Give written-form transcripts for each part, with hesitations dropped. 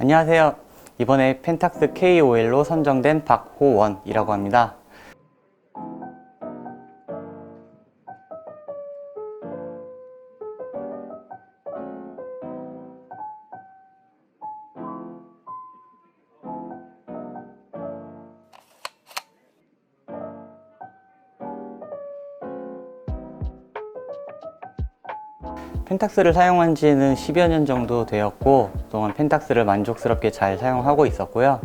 안녕하세요. 이번에 펜탁스 KOL로 선정된 박호원이라고 합니다. 펜탁스를 사용한 지는 10여 년 정도 되었고, 그동안 펜탁스를 만족스럽게 잘 사용하고 있었고요.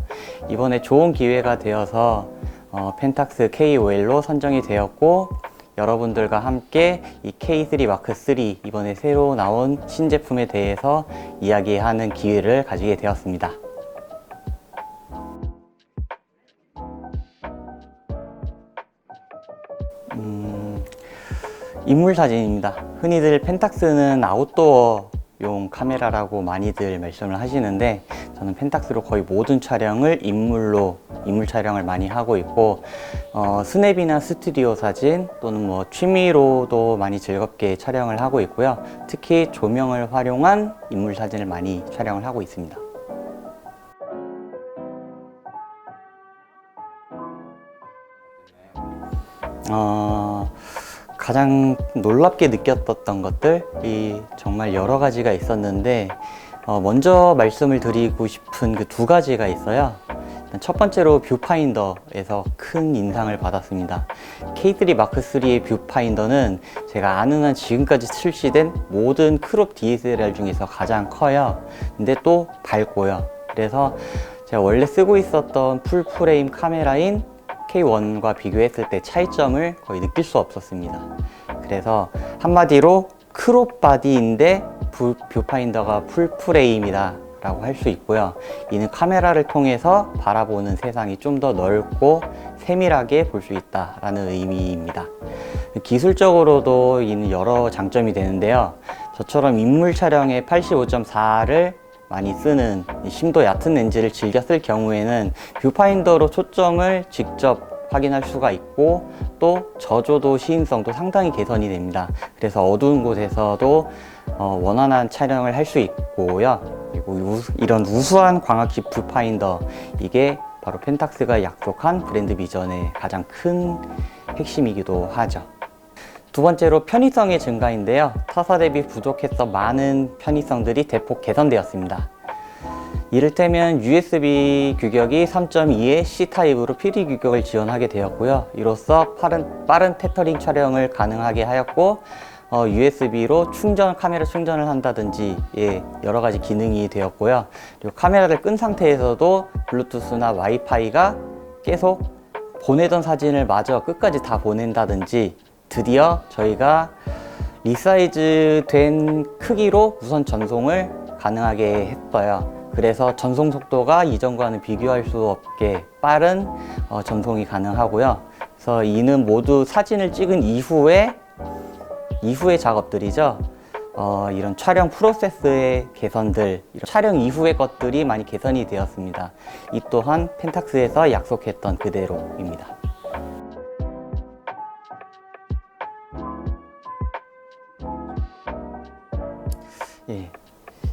이번에 좋은 기회가 되어서 펜탁스 KOL로 선정이 되었고, 여러분들과 함께 이 K3 마크 3 이번에 새로 나온 신제품에 대해서 이야기하는 기회를 가지게 되었습니다. 인물 사진입니다. 흔히들 펜탁스는 아웃도어용 카메라라고 많이들 말씀을 하시는데, 저는 펜탁스로 거의 모든 촬영을 인물 촬영을 많이 하고 있고, 스냅이나 스튜디오 사진 또는 취미로도 많이 즐겁게 촬영을 하고 있고요. 특히 조명을 활용한 인물 사진을 많이 촬영을 하고 있습니다. 가장 놀랍게 느꼈던 것들이 정말 여러 가지가 있었는데, 먼저 말씀을 드리고 싶은 그 두 가지가 있어요. 첫 번째로 뷰파인더에서 큰 인상을 받았습니다. K3 마크 3의 뷰파인더는 제가 아는 한 지금까지 출시된 모든 크롭 DSLR 중에서 가장 커요. 근데 또 밝고요. 그래서 제가 원래 쓰고 있었던 풀프레임 카메라인 K1과 비교했을 때 차이점을 거의 느낄 수 없었습니다. 그래서 한마디로 크롭 바디인데 뷰파인더가 풀프레임이다 라고 할 수 있고요. 이는 카메라를 통해서 바라보는 세상이 좀 더 넓고 세밀하게 볼 수 있다 라는 의미입니다. 기술적으로도 이는 여러 장점이 되는데요. 저처럼 인물 촬영에 85.4를 많이 쓰는 심도 얕은 렌즈를 즐겨 쓸 경우에는 뷰파인더로 초점을 직접 확인할 수가 있고, 또 저조도 시인성도 상당히 개선이 됩니다. 그래서 어두운 곳에서도 원활한 촬영을 할 수 있고요. 그리고 이런 우수한 광학식 뷰파인더, 이게 바로 펜탁스가 약속한 브랜드 비전의 가장 큰 핵심이기도 하죠. 두 번째로 편의성의 증가인데요. 타사 대비 부족했던 많은 편의성들이 대폭 개선되었습니다. 이를테면 USB 규격이 3.2의 C타입으로 PD 규격을 지원하게 되었고요. 이로써 빠른 테터링 촬영을 가능하게 하였고, USB로 카메라 충전을 한다든지 여러 가지 기능이 되었고요. 그리고 카메라를 끈 상태에서도 블루투스나 와이파이가 계속 보내던 사진을 마저 끝까지 다 보낸다든지, 드디어 저희가 리사이즈 된 크기로 무선 전송을 가능하게 했어요. 그래서 전송 속도가 이전과는 비교할 수 없게 빠른 전송이 가능하고요. 그래서 이는 모두 사진을 찍은 이후의 작업들이죠. 이런 촬영 프로세스의 개선들, 촬영 이후의 것들이 많이 개선이 되었습니다. 이 또한 펜탁스에서 약속했던 그대로입니다.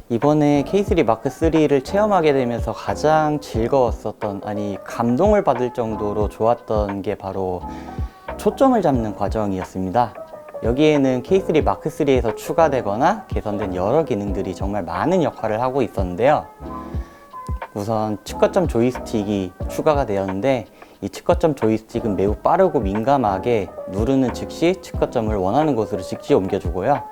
이번에 K3 마크 3를 체험하게 되면서 가장 즐거웠었던, 감동을 받을 정도로 좋았던 게 바로 초점을 잡는 과정이었습니다. 여기에는 K3 마크 3에서 추가되거나 개선된 여러 기능들이 정말 많은 역할을 하고 있었는데요. 우선 측거점 조이스틱이 추가가 되었는데, 이 측거점 조이스틱은 매우 빠르고 민감하게 누르는 즉시 측거점을 원하는 곳으로 즉시 옮겨주고요.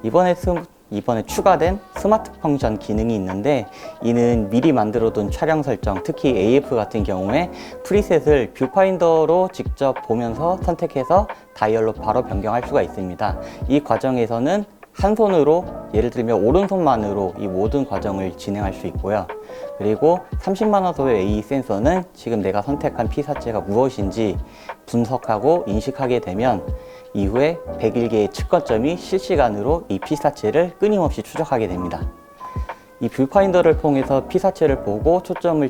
이번에 추가된 스마트 펑션 기능이 있는데, 이는 미리 만들어둔 촬영 설정, 특히 AF 같은 경우에 프리셋을 뷰파인더로 직접 보면서 선택해서 다이얼로 바로 변경할 수가 있습니다. 이 과정에서는 한 손으로, 예를 들면 오른손만으로 이 모든 과정을 진행할 수 있고요. 그리고 30만화소의 AE 센서는 지금 내가 선택한 피사체가 무엇인지 분석하고 인식하게 되면 이후에 101개의 측거점이 실시간으로 이 피사체를 끊임없이 추적하게 됩니다. 이 뷰파인더를 통해서 피사체를 보고 초점을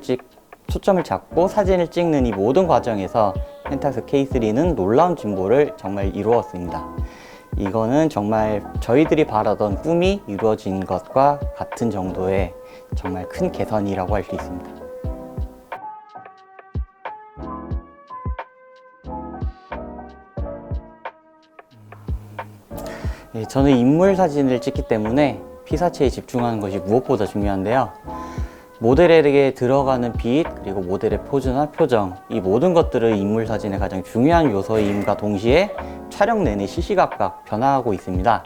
잡고 사진을 찍는 이 모든 과정에서 펜탁스 K3는 놀라운 진보를 정말 이루었습니다. 이거는 정말 저희들이 바라던 꿈이 이루어진 것과 같은 정도의 정말 큰 개선이라고 할 수 있습니다. 저는 인물 사진을 찍기 때문에 피사체에 집중하는 것이 무엇보다 중요한데요. 모델에게 들어가는 빛, 그리고 모델의 포즈나 표정, 이 모든 것들은 인물 사진의 가장 중요한 요소임과 동시에 촬영 내내 시시각각 변화하고 있습니다.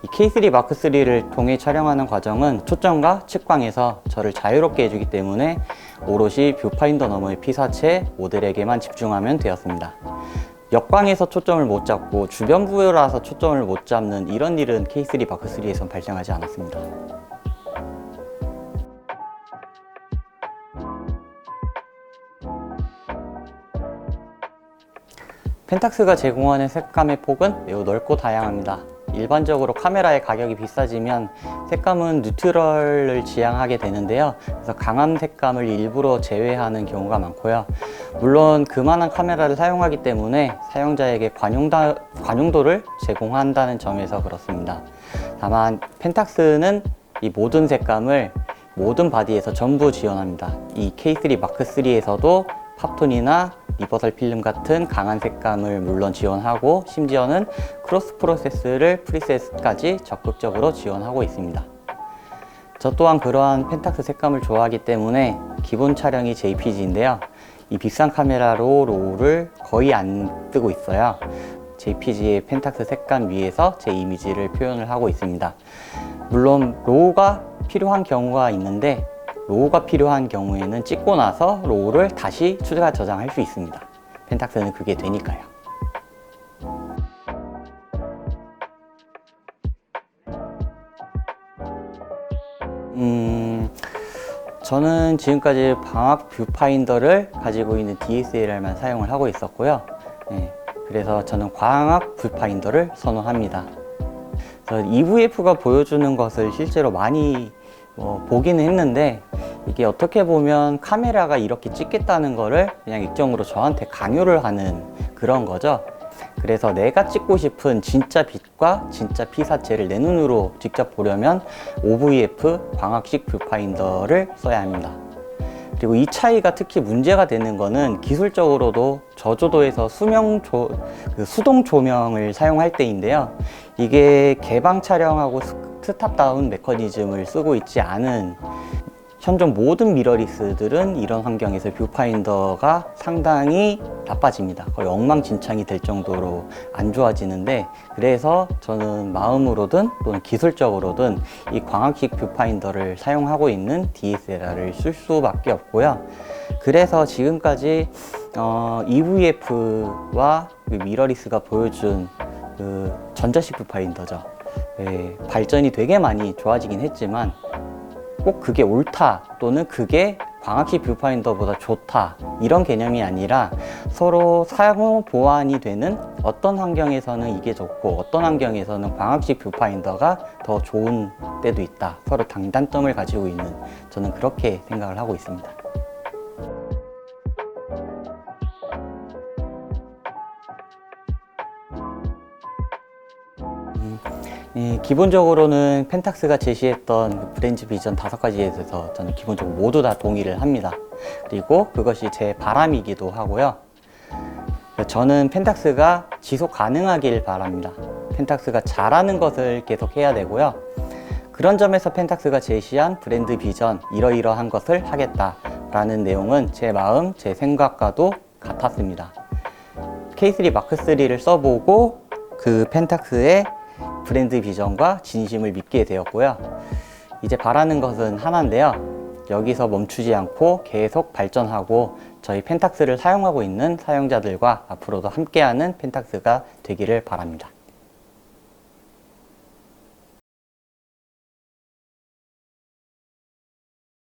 이 K3 마크 3를 통해 촬영하는 과정은 초점과 측광에서 저를 자유롭게 해주기 때문에 오롯이 뷰파인더 너머의 피사체, 모델에게만 집중하면 되었습니다. 역광에서 초점을 못 잡고 주변 부여라서 초점을 못 잡는 이런 일은 K3 마크 3에선 발생하지 않았습니다. 펜탁스가 제공하는 색감의 폭은 매우 넓고 다양합니다. 일반적으로 카메라의 가격이 비싸지면 색감은 뉴트럴을 지향하게 되는데요. 그래서 강한 색감을 일부러 제외하는 경우가 많고요. 물론 그만한 카메라를 사용하기 때문에 사용자에게 관용도를 제공한다는 점에서 그렇습니다. 다만 펜탁스는 이 모든 색감을 모든 바디에서 전부 지원합니다. 이 K3 마크 3에서도 팝톤이나 리버설 필름 같은 강한 색감을 물론 지원하고 심지어는 크로스 프로세스를 프리셋까지 적극적으로 지원하고 있습니다. 저 또한 그러한 펜탁스 색감을 좋아하기 때문에 기본 촬영이 JPG인데요. 이 비싼 카메라로 로우를 거의 안 뜨고 있어요. JPG의 펜탁스 색감 위에서 제 이미지를 표현을 하고 있습니다. 물론 로우가 필요한 경우가 있는데 로우가 필요한 경우에는 찍고 나서 로우를 다시 추가 저장할 수 있습니다. 펜탁스는 그게 되니까요. 저는 지금까지 광학 뷰파인더를 가지고 있는 DSLR만 사용을 하고 있었고요. 그래서 저는 광학 뷰파인더를 선호합니다. EVF가 보여주는 것을 실제로 많이 보기는 했는데 이게 어떻게 보면 카메라가 이렇게 찍겠다는 거를 그냥 일정으로 저한테 강요를 하는 그런 거죠. 그래서 내가 찍고 싶은 진짜 빛과 진짜 피사체를 내 눈으로 직접 보려면 OVF 광학식 뷰파인더를 써야 합니다. 그리고 이 차이가 특히 문제가 되는 거는 기술적으로도 저조도에서 수동 조명을 사용할 때인데요. 이게 개방 촬영하고 스탑다운 메커니즘을 쓰고 있지 않은 현존 모든 미러리스들은 이런 환경에서 뷰파인더가 상당히 나빠집니다. 거의 엉망진창이 될 정도로 안 좋아지는데, 그래서 저는 마음으로든 또는 기술적으로든 이 광학식 뷰파인더를 사용하고 있는 DSLR을 쓸 수밖에 없고요. 그래서 지금까지 EVF와 미러리스가 보여준 그 전자식 뷰파인더죠. 발전이 되게 많이 좋아지긴 했지만 꼭 그게 옳다 또는 그게 광학식 뷰파인더보다 좋다 이런 개념이 아니라 서로 상호 보완이 되는, 어떤 환경에서는 이게 좋고 어떤 환경에서는 광학식 뷰파인더가 더 좋은 때도 있다, 서로 장단점을 가지고 있는, 저는 그렇게 생각을 하고 있습니다. 기본적으로는 펜탁스가 제시했던 브랜드 비전 5가지에 대해서 저는 기본적으로 모두 다 동의를 합니다. 그리고 그것이 제 바람이기도 하고요. 저는 펜탁스가 지속 가능하길 바랍니다. 펜탁스가 잘하는 것을 계속 해야 되고요. 그런 점에서 펜탁스가 제시한 브랜드 비전, 이러이러한 것을 하겠다라는 내용은 제 마음, 제 생각과도 같았습니다. K3 마크 3를 써보고 그 펜탁스의 브랜드 비전과 진심을 믿게 되었고요. 이제 바라는 것은 하나인데요. 여기서 멈추지 않고 계속 발전하고 저희 펜탁스를 사용하고 있는 사용자들과 앞으로도 함께하는 펜탁스가 되기를 바랍니다.